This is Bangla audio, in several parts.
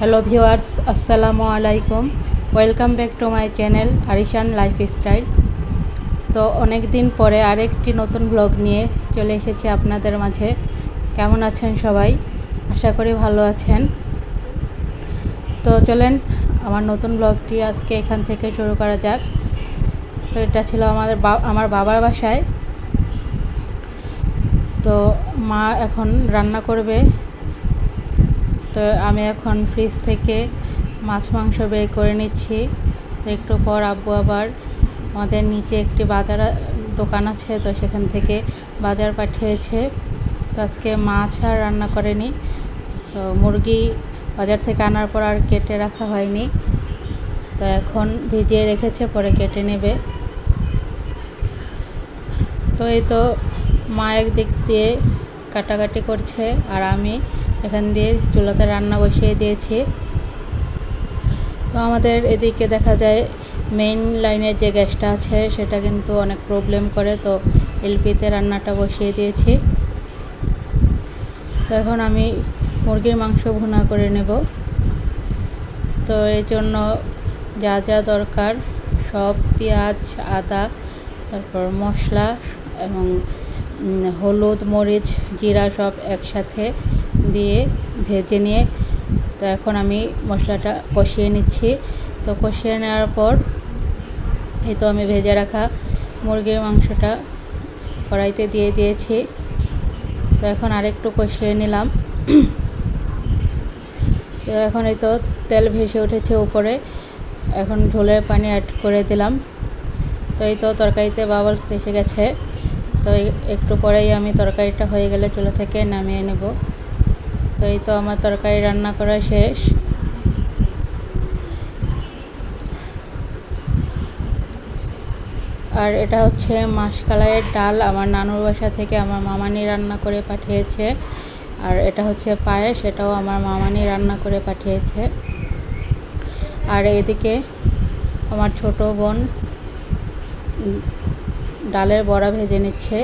হ্যালো ভিউয়ার্স, আসসালামু আলাইকুম। Welcome back to my channel Arishan lifestyle. তো অনেক দিন পরে আরেকটি নতুন ব্লগ নিয়ে চলে এসেছি আপনাদের মাঝে। কেমন আছেন সবাই? আশা করি ভালো আছেন। তো চলেন আমার নতুন ব্লগটি আজকে এখান থেকে শুরু করা যাক। তো এটা ছিল আমার বাবার বাসায়। তো মা এখন রান্না করবে। তো আমি এখন ফ্রিজ থেকে মাছ মাংস বের করে নিচ্ছি। তো একটু পর আব্বু আবার আমাদের নিচে একটি বাজার দোকান আছে, তো সেখান থেকে বাজার পাঠিয়েছে। তো আজকে মাছ আর রান্না করেনি। তো মুরগি বাজার থেকে আনার পর আর কেটে রাখা হয়নি, তো এখন ভিজিয়ে রেখেছে, পরে কেটে নেবে। তো এই তো মা একদিক দিয়ে কাটাকাটি করছে আর আমি এখান দিয়ে চুলাতে রান্না বসিয়ে দিয়েছি। তো আমাদের এদিকে দেখা যায় মেইন লাইনের যে গ্যাসটা আছে সেটা কিন্তু অনেক প্রবলেম করে, তো এলপিতে রান্নাটা বসিয়ে দিয়েছি। তো এখন আমি মুরগির মাংস ভুনা করে নেব। তো এই জন্য যা যা দরকার সব পেঁয়াজ, আদা, তারপর মশলা এবং হলুদ, মরিচ, জিরা সব একসাথে দিয়ে ভেজে নিয়ে তো এখন আমি মশলাটা কষিয়ে নিচ্ছি। তো কষিয়ে নেওয়ার পর এই তো আমি ভেজে রাখা মুরগির মাংসটা কড়াইতে দিয়ে দিয়েছি। তো এখন আরেকটু কষিয়ে নিলাম। তো এখন এই তো তেল ভেসে উঠেছে উপরে, এখন ঝোলের পানি অ্যাড করে দিলাম। তো এই তো তরকারিতে বাবলস এসে গেছে। তো একটু পরেই আমি তরকারিটা হয়ে গেলে চুলা থেকে নামিয়ে নেব। তো এই তো আমার তরকারি রান্না করা শেষ। আর এটা হচ্ছে মাসকলাইয়ের ডাল, আমার নানুর বাসা থেকে আমার মামানি রান্না করে পাঠিয়েছে। আর এটা হচ্ছে পায়েস, এটাও আমার মামানি রান্না করে পাঠিয়েছে। আর এদিকে আমার ছোট বোন ডালের বড়া ভেজে নিচ্ছে।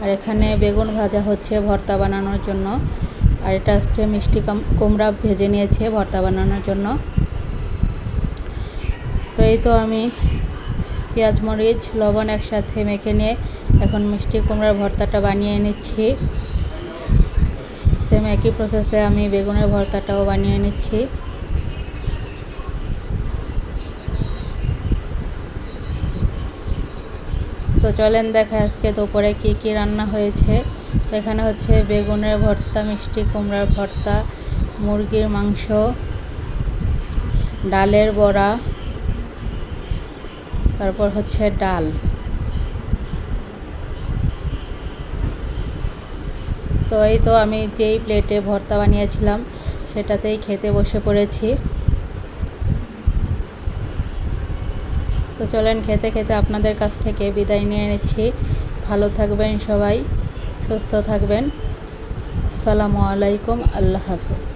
আর এখানে বেগুন ভাজা হচ্ছে ভর্তা বানানোর জন্য। আর এটা হচ্ছে মিষ্টি কুমড়া ভেজে নিয়েছে ভর্তা বানানোর জন্য। তো এই তো আমি পেঁয়াজ, মরিচ, লবণ একসাথে মেখে নিয়ে এখন মিষ্টি কুমড়ার ভর্তাটা বানিয়ে নিচ্ছি। সেম একই প্রসেসে আমি বেগুনের ভর্তাটাও বানিয়ে নিচ্ছি। তো চলেন দেখা আজকে দুপুরে কী কী রান্না হয়েছে। এখানে হচ্ছে বেগুনের ভর্তা, মিষ্টি কুমড়ার ভর্তা, মুরগির মাংস, ডালের বড়া, তারপর হচ্ছে ডাল। তো এই তো আমি যেই প্লেটে ভর্তা বানিয়েছিলাম সেটাতেই খেতে বসে পড়েছি। তো চলেন খেতে খেতে আপনাদের কাছ থেকে বিদায় নিয়ে নিচ্ছি। ভালো থাকবেন সবাই, সুস্থ থাকবেন। আসসালামু আলাইকুম, আল্লাহ হাফেজ।